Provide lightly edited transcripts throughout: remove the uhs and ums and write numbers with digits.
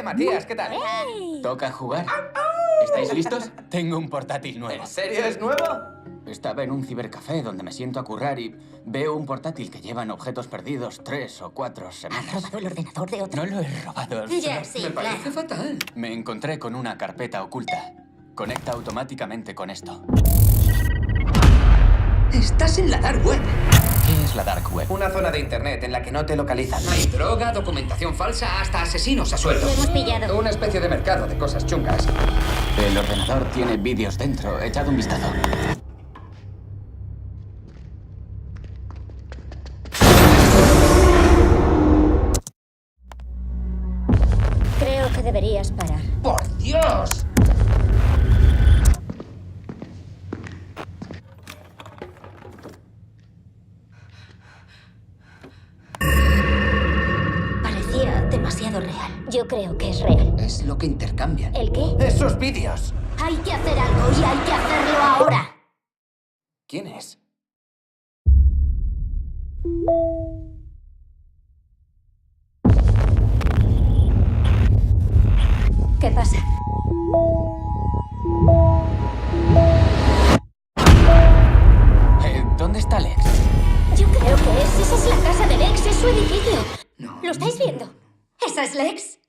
Matías, ¿qué tal? Toca jugar. ¿Estáis listos? Tengo un portátil nuevo. ¿En serio es nuevo? Estaba en un cibercafé donde me siento a currar y veo un portátil que llevan objetos perdidos 3 o 4 ¿Has semanas. robado el ordenador de otro? No lo he robado. Ya, sí, Me parece claro. fatal. Me encontré con una carpeta oculta. Conecta automáticamente con esto. Estás en la dark web. ¿Qué es la dark web? Una zona de internet en la que no te localizan. Hay droga, documentación falsa, hasta asesinos a sueldo. Lo hemos pillado. Una especie de mercado de cosas chungas. El ordenador tiene vídeos dentro. Echad un vistazo. Creo que deberías parar. ¡Por Dios! Parecía demasiado real. Yo creo que es real. Es lo que intercambian. ¿El qué? ¡Esos vídeos! Hay que hacer algo y hay que hacerlo ahora. ¿Quién es? ¿Qué pasa? ¿Dónde está Alex? Yo creo que esa es la casa de Lex, es su edificio. No. ¿Lo estáis viendo? ¿Esa es Lex?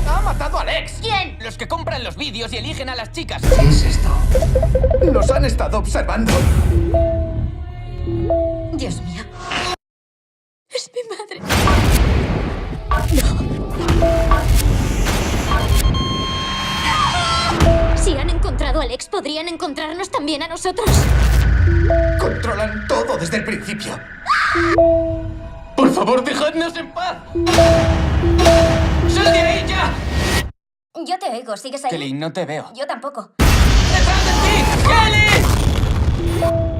¡Ha matado a Alex! ¿Quién? Los que compran los vídeos y eligen a las chicas. ¿Qué es esto? Nos han estado observando. Dios mío. Es mi madre. No. Si han encontrado a Lex, podrían encontrarnos también a nosotros. Controlan todo desde el principio. ¡Por favor, dejadnos en paz! ¡Sal de ahí ya! Yo te oigo, ¿sigues ahí? Kelly, no te veo. Yo tampoco. ¡Dejad de ti! ¡Kelly!